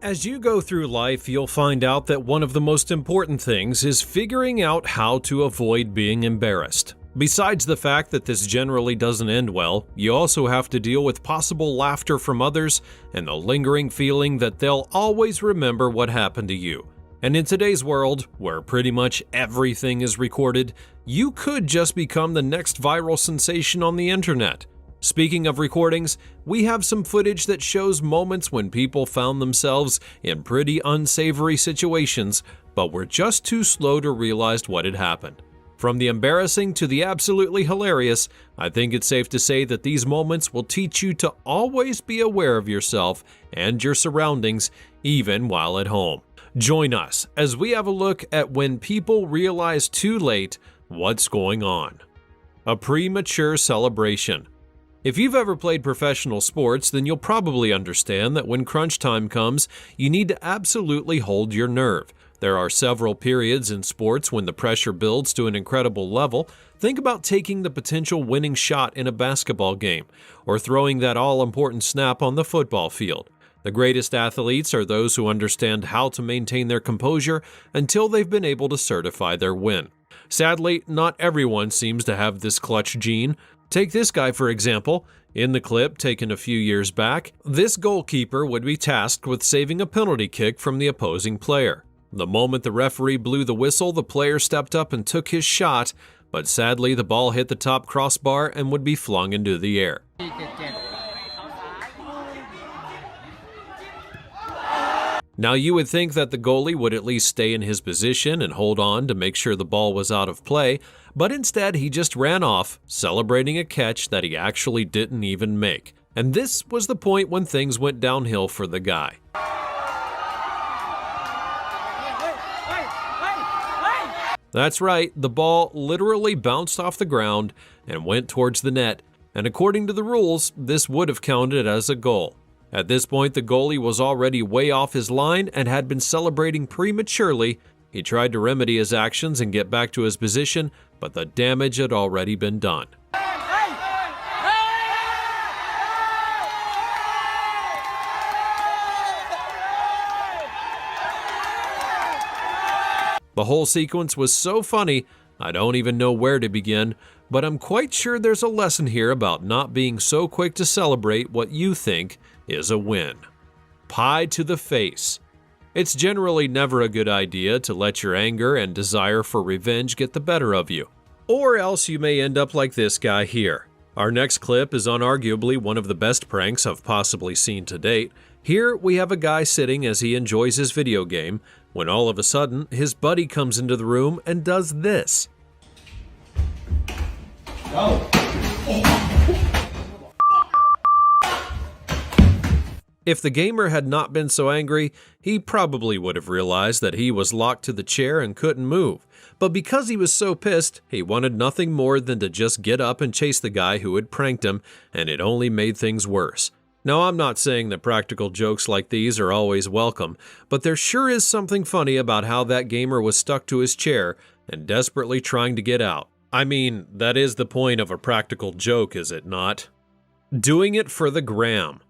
As you go through life, you'll find out that one of the most important things is figuring out how to avoid being embarrassed. Besides the fact that this generally doesn't end well, you also have to deal with possible laughter from others and the lingering feeling that they'll always remember what happened to you. And in today's world, where pretty much everything is recorded, you could just become the next viral sensation on the internet. Speaking of recordings, we have some footage that shows moments when people found themselves in pretty unsavory situations, but were just too slow to realize what had happened. From the embarrassing to the absolutely hilarious, I think it's safe to say that these moments will teach you to always be aware of yourself and your surroundings, even while at home. Join us as we have a look at when people realize too late what's going on. A premature celebration. If you've ever played professional sports, then you'll probably understand that when crunch time comes, you need to absolutely hold your nerve. There are several periods in sports when the pressure builds to an incredible level. Think about taking the potential winning shot in a basketball game, or throwing that all-important snap on the football field. The greatest athletes are those who understand how to maintain their composure until they've been able to certify their win. Sadly, not everyone seems to have this clutch gene. Take this guy, for example. In the clip taken a few years back, this goalkeeper would be tasked with saving a penalty kick from the opposing player. The moment the referee blew the whistle, the player stepped up and took his shot, but sadly the ball hit the top crossbar and would be flung into the air. Now you would think that the goalie would at least stay in his position and hold on to make sure the ball was out of play, but instead he just ran off, celebrating a catch that he actually didn't even make. And this was the point when things went downhill for the guy. That's right, the ball literally bounced off the ground and went towards the net, and according to the rules, this would have counted as a goal. At this point, the goalie was already way off his line and had been celebrating prematurely. He tried to remedy his actions and get back to his position, but the damage had already been done. The whole sequence was so funny, I don't even know where to begin, but I'm quite sure there's a lesson here about not being so quick to celebrate what you think is a win. Pie to the face. It's generally never a good idea to let your anger and desire for revenge get the better of you, or else you may end up like this guy here. Our next clip is unarguably one of the best pranks I've possibly seen to date. Here we have a guy sitting as he enjoys his video game, when all of a sudden his buddy comes into the room and does this. Oh. If the gamer had not been so angry, he probably would have realized that he was locked to the chair and couldn't move. But because he was so pissed, he wanted nothing more than to just get up and chase the guy who had pranked him, and it only made things worse. Now, I'm not saying that practical jokes like these are always welcome, but there sure is something funny about how that gamer was stuck to his chair and desperately trying to get out. I mean, that is the point of a practical joke, is it not? Doing it for the gram.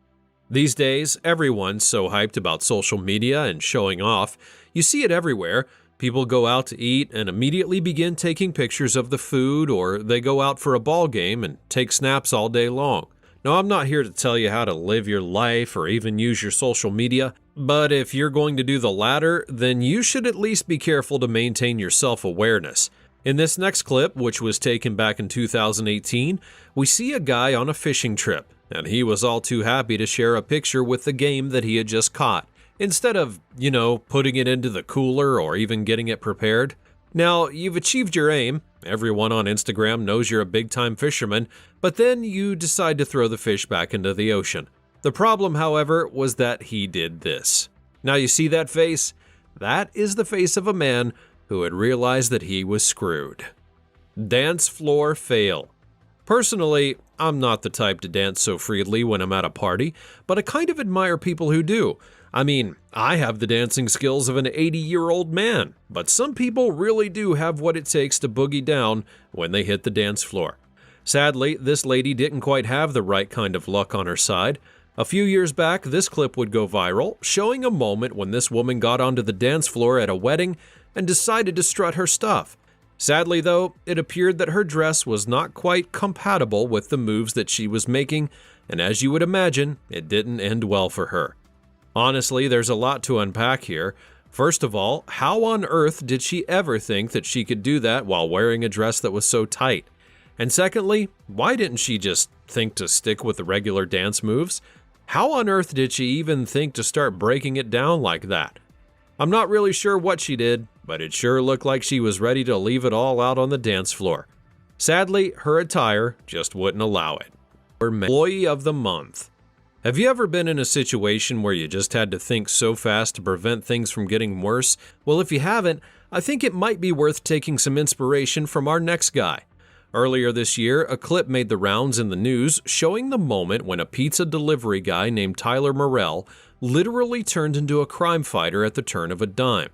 These days, everyone's so hyped about social media and showing off. You see it everywhere. People go out to eat and immediately begin taking pictures of the food, or they go out for a ball game and take snaps all day long. Now, I'm not here to tell you how to live your life or even use your social media, but if you're going to do the latter, then you should at least be careful to maintain your self-awareness. In this next clip, which was taken back in 2018, we see a guy on a fishing trip, and he was all too happy to share a picture with the game that he had just caught, instead of, putting it into the cooler or even getting it prepared. Now, you've achieved your aim. Everyone on Instagram knows you're a big-time fisherman, but then you decide to throw the fish back into the ocean. The problem, however, was that he did this. Now, you see that face? That is the face of a man who had realized that he was screwed. Dance floor fail. Personally, I'm not the type to dance so freely when I'm at a party, but I kind of admire people who do. I mean, I have the dancing skills of an 80-year-old man, but some people really do have what it takes to boogie down when they hit the dance floor. Sadly, this lady didn't quite have the right kind of luck on her side. A few years back, this clip would go viral, showing a moment when this woman got onto the dance floor at a wedding and decided to strut her stuff. Sadly, though, it appeared that her dress was not quite compatible with the moves that she was making, and as you would imagine, it didn't end well for her. Honestly, there's a lot to unpack here. First of all, how on earth did she ever think that she could do that while wearing a dress that was so tight? And secondly, why didn't she just think to stick with the regular dance moves? How on earth did she even think to start breaking it down like that? I'm not really sure what she did, but it sure looked like she was ready to leave it all out on the dance floor. Sadly, her attire just wouldn't allow it. Employee of the Month. Have you ever been in a situation where you just had to think so fast to prevent things from getting worse? Well, if you haven't, I think it might be worth taking some inspiration from our next guy. Earlier this year, a clip made the rounds in the news showing the moment when a pizza delivery guy named Tyler Morrell literally turned into a crime fighter at the turn of a dime.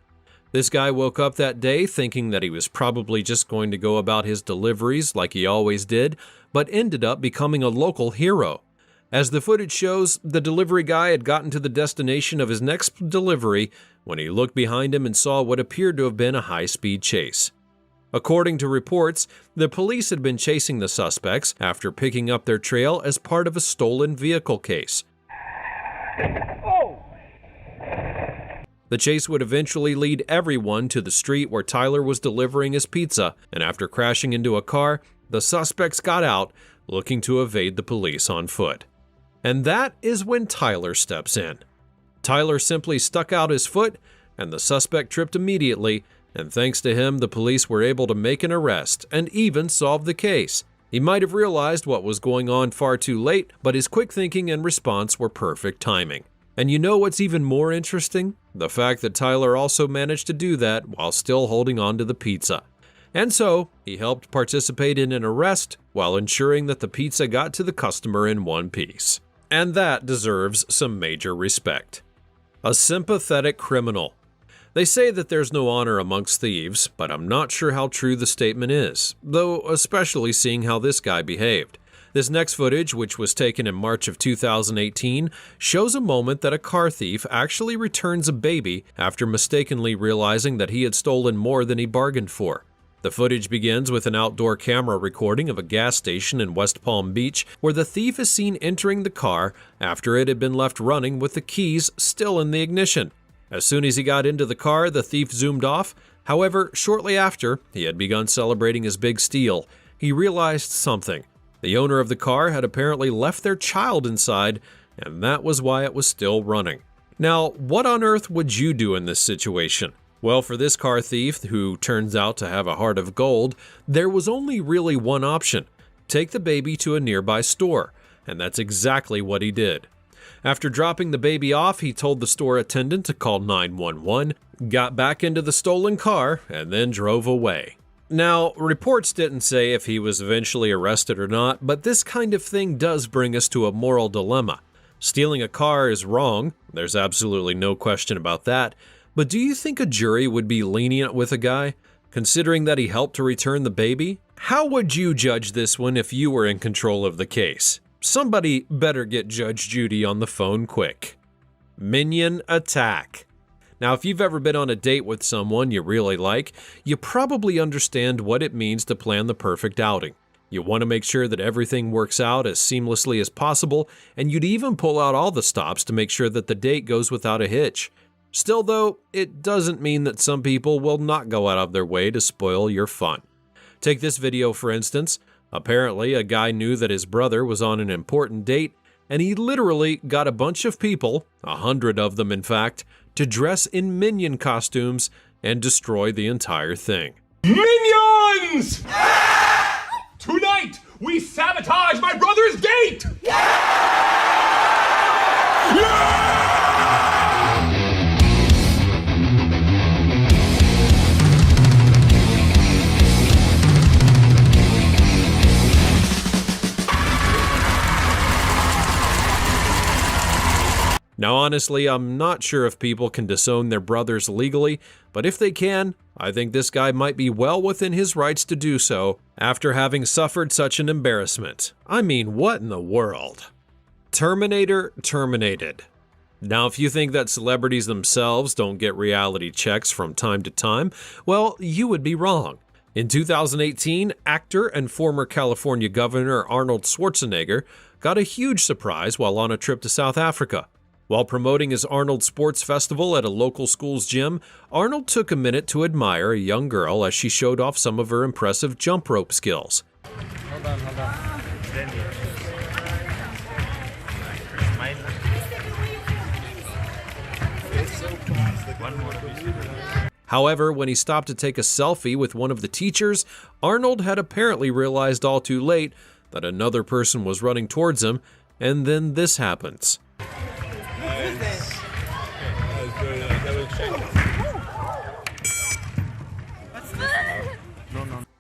This guy woke up that day thinking that he was probably just going to go about his deliveries like he always did, but ended up becoming a local hero. As the footage shows, the delivery guy had gotten to the destination of his next delivery when he looked behind him and saw what appeared to have been a high-speed chase. According to reports, the police had been chasing the suspects after picking up their trail as part of a stolen vehicle case. The chase would eventually lead everyone to the street where Tyler was delivering his pizza, and after crashing into a car, the suspects got out, looking to evade the police on foot. And that is when Tyler steps in. Tyler simply stuck out his foot, and the suspect tripped immediately, and thanks to him, the police were able to make an arrest and even solve the case. He might have realized what was going on far too late, but his quick thinking and response were perfect timing. And you know what's even more interesting? The fact that Tyler also managed to do that while still holding on to the pizza. And so, he helped participate in an arrest while ensuring that the pizza got to the customer in one piece. And that deserves some major respect. A sympathetic criminal. They say that there's no honor amongst thieves, but I'm not sure how true the statement is, though especially seeing how this guy behaved. This next footage, which was taken in March of 2018, shows a moment that a car thief actually returns a baby after mistakenly realizing that he had stolen more than he bargained for. The footage begins with an outdoor camera recording of a gas station in West Palm Beach where the thief is seen entering the car after it had been left running with the keys still in the ignition. As soon as he got into the car, the thief zoomed off. However, shortly after he had begun celebrating his big steal, he realized something. The owner of the car had apparently left their child inside, and that was why it was still running. Now, what on earth would you do in this situation? Well, for this car thief, who turns out to have a heart of gold, there was only really one option: take the baby to a nearby store, and that's exactly what he did. After dropping the baby off, he told the store attendant to call 911, got back into the stolen car, and then drove away. Now, reports didn't say if he was eventually arrested or not, but this kind of thing does bring us to a moral dilemma. Stealing a car is wrong, there's absolutely no question about that, but do you think a jury would be lenient with a guy, considering that he helped to return the baby? How would you judge this one if you were in control of the case? Somebody better get Judge Judy on the phone quick. Minion attack. Now, if you've ever been on a date with someone you really like, you probably understand what it means to plan the perfect outing. You want to make sure that everything works out as seamlessly as possible, and you'd even pull out all the stops to make sure that the date goes without a hitch. Still though, it doesn't mean that some people will not go out of their way to spoil your fun. Take this video for instance. Apparently, a guy knew that his brother was on an important date, and he literally got a bunch of people, 100 of them in fact, to dress in minion costumes and destroy the entire thing. Minions! Tonight, we sabotage my brother's date! Now honestly, I'm not sure if people can disown their brothers legally, but if they can, I think this guy might be well within his rights to do so after having suffered such an embarrassment. I mean, what in the world? Terminator terminated. Now, if you think that celebrities themselves don't get reality checks from time to time, well, you would be wrong. In 2018, actor and former California Governor Arnold Schwarzenegger got a huge surprise while on a trip to South Africa. While promoting his Arnold Sports Festival at a local school's gym, Arnold took a minute to admire a young girl as she showed off some of her impressive jump rope skills. Hold on. However, when he stopped to take a selfie with one of the teachers, Arnold had apparently realized all too late that another person was running towards him, and then this happens.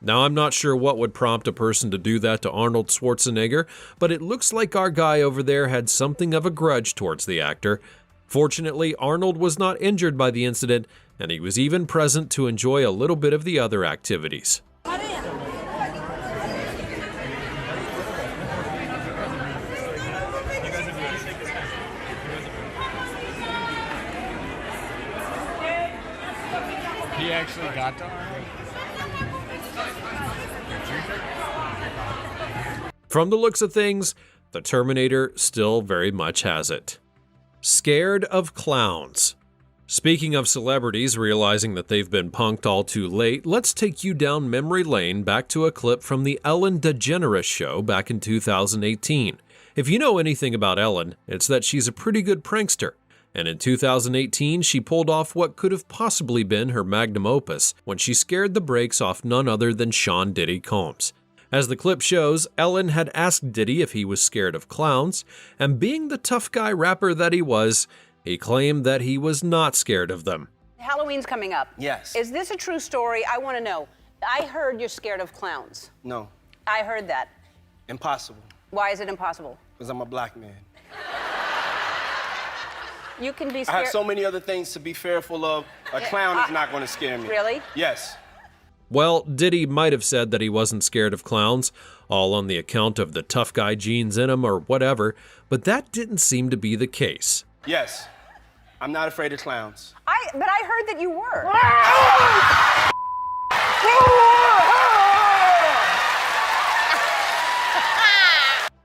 Now, I'm not sure what would prompt a person to do that to Arnold Schwarzenegger, but it looks like our guy over there had something of a grudge towards the actor. Fortunately, Arnold was not injured by the incident, and he was even present to enjoy a little bit of the other activities. He actually got to Arnold. From the looks of things, the Terminator still very much has it. Scared of clowns. Speaking of celebrities realizing that they've been punked all too late, let's take you down memory lane back to a clip from the Ellen DeGeneres show back in 2018. If you know anything about Ellen, it's that she's a pretty good prankster. And in 2018, she pulled off what could have possibly been her magnum opus when she scared the brakes off none other than Sean Diddy Combs. As the clip shows, Ellen had asked Diddy if he was scared of clowns, and being the tough guy rapper that he was, he claimed that he was not scared of them. Halloween's coming up. Yes. Is this a true story? I want to know. I heard you're scared of clowns. No. I heard that. Impossible. Why is it impossible? Because I'm a black man. You can be I scared. have so many other things to be fearful of. A clown is not going to scare me. Really? Yes. Well, Diddy might have said that he wasn't scared of clowns, all on the account of the tough guy genes in him or whatever, but that didn't seem to be the case. Yes. I'm not afraid of clowns. But I heard that you were.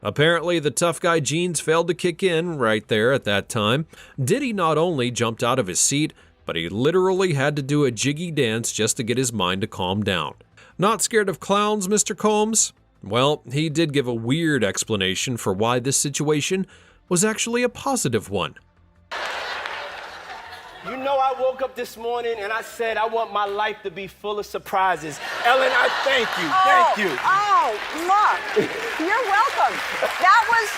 Apparently, the tough guy genes failed to kick in right there at that time. Diddy not only jumped out of his seat, but he literally had to do a jiggy dance just to get his mind to calm down. Not scared of clowns, Mr. Combs? Well, he did give a weird explanation for why this situation was actually a positive one. You know, I woke up this morning and I said I want my life to be full of surprises. Ellen, I thank you. Thank you. Oh, look. You're welcome. That was...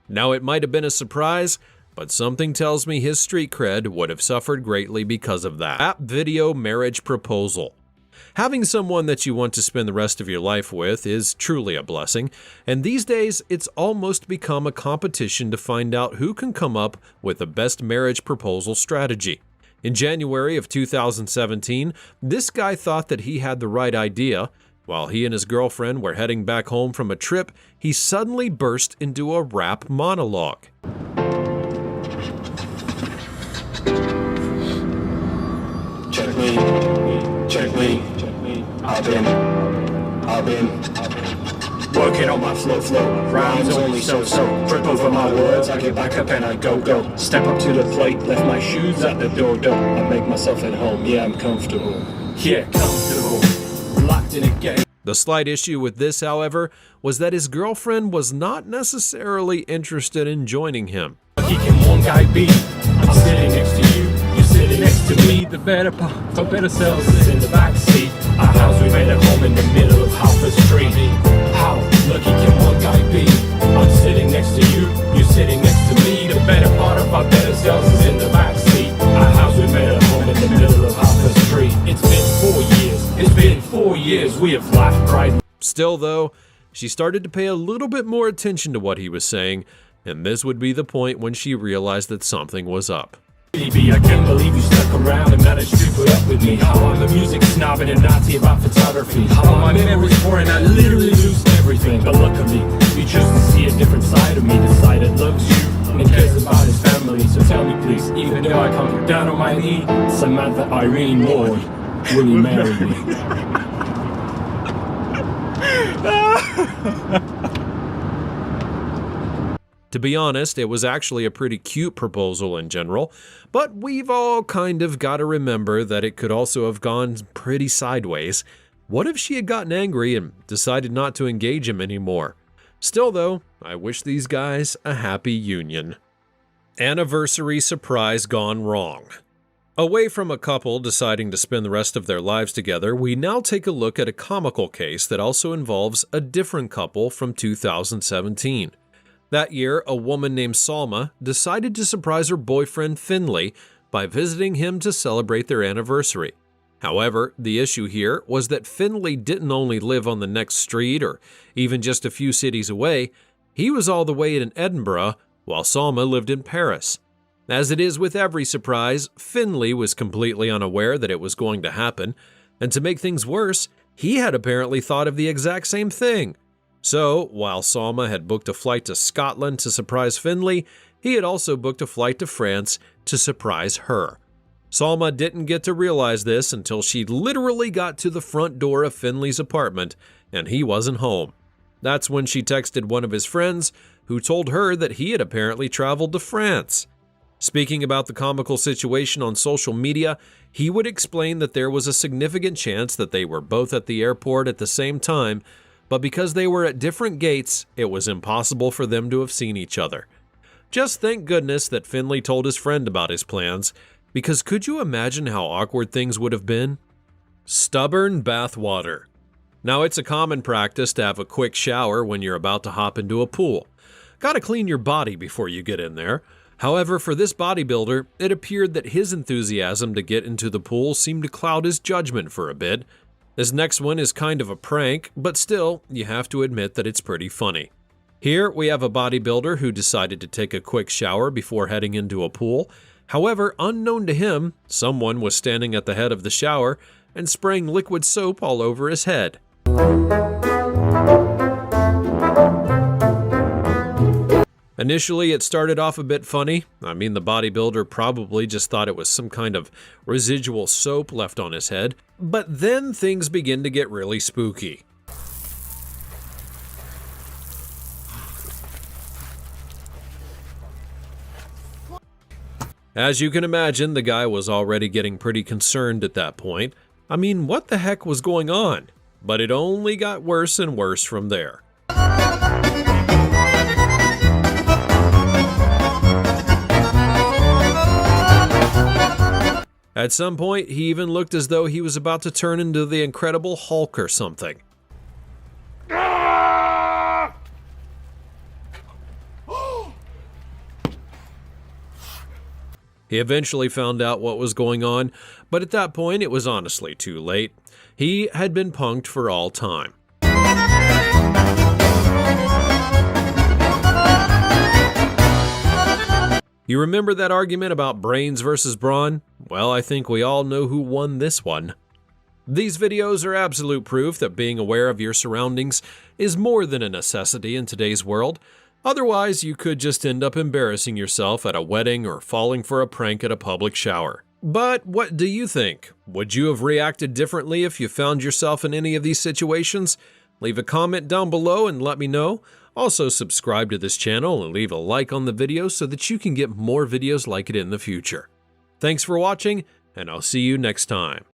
Now, it might have been a surprise, but something tells me his street cred would have suffered greatly because of that. App video marriage proposal. Having someone that you want to spend the rest of your life with is truly a blessing, and these days it's almost become a competition to find out who can come up with the best marriage proposal strategy. In January of 2017, this guy thought that he had the right idea. While he and his girlfriend were heading back home from a trip, he suddenly burst into a rap monologue. Check me. I've been working on my flow. Rhymes only so. Trip over my words, I get back up and I go. Step up to the plate, left my shoes at the door. I make myself at home, yeah, I'm comfortable. Locked in a game. The slight issue with this, however, was that his girlfriend was not necessarily interested in joining him. He can one guy be. I'm sitting next to you, you're sitting next to me. The better part, for better selves is in the backseat. Our house we made at home in the middle of half a street. How lucky can one guy be? I'm sitting next to you, you're sitting next to me. The better part of our better selves is in the backseat. Our house we made at home in the middle of half a street. It's been 4 years, we have laughed right. Still, though, she started to pay a little bit more attention to what he was saying, and this would be the point when she realized that something was up. Baby, I can't believe you stuck around and managed to put up with me. How I'm the music snob and a Nazi about photography. How my memories for and I literally lose everything. But luckily, You chose to see a different side of me, the side that loves you and cares about his family. So tell me please, even though I come down on my knee, Samantha Irene Ward, will you marry me? To be honest, it was actually a pretty cute proposal in general, but we've all kind of got to remember that it could also have gone pretty sideways. What if she had gotten angry and decided not to engage him anymore? Still though, I wish these guys a happy union. Anniversary surprise gone wrong. Away from a couple deciding to spend the rest of their lives together, we now take a look at a comical case that also involves a different couple from 2017. That year, a woman named Salma decided to surprise her boyfriend Finley by visiting him to celebrate their anniversary. However, the issue here was that Finley didn't only live on the next street or even just a few cities away, he was all the way in Edinburgh while Salma lived in Paris. As it is with every surprise, Finley was completely unaware that it was going to happen, and to make things worse, he had apparently thought of the exact same thing. So, while Salma had booked a flight to Scotland to surprise Finley, he had also booked a flight to France to surprise her. Salma didn't get to realize this until she literally got to the front door of Finley's apartment, and he wasn't home. That's when she texted one of his friends, who told her that he had apparently traveled to France. Speaking about the comical situation on social media, he would explain that there was a significant chance that they were both at the airport at the same time, but because they were at different gates, it was impossible for them to have seen each other. Just thank goodness that Finley told his friend about his plans, because could you imagine how awkward things would have been? Stubborn bathwater. Now, it's a common practice to have a quick shower when you're about to hop into a pool. Gotta clean your body before you get in there. However, for this bodybuilder, it appeared that his enthusiasm to get into the pool seemed to cloud his judgment for a bit. This next one is kind of a prank, but still, you have to admit that it's pretty funny. Here, we have a bodybuilder who decided to take a quick shower before heading into a pool. However, unknown to him, someone was standing at the head of the shower and spraying liquid soap all over his head. Initially, it started off a bit funny. I mean, the bodybuilder probably just thought it was some kind of residual soap left on his head. But then things begin to get really spooky. As you can imagine, the guy was already getting pretty concerned at that point. I mean, what the heck was going on? But it only got worse and worse from there. At some point, he even looked as though he was about to turn into the Incredible Hulk or something. He eventually found out what was going on, but at that point, it was honestly too late. He had been punked for all time. You remember that argument about brains versus brawn? Well, I think we all know who won this one. These videos are absolute proof that being aware of your surroundings is more than a necessity in today's world. Otherwise, you could just end up embarrassing yourself at a wedding or falling for a prank at a public shower. But what do you think? Would you have reacted differently if you found yourself in any of these situations? Leave a comment down below and let me know. Also, subscribe to this channel and leave a like on the video so that you can get more videos like it in the future. Thanks for watching, and I'll see you next time.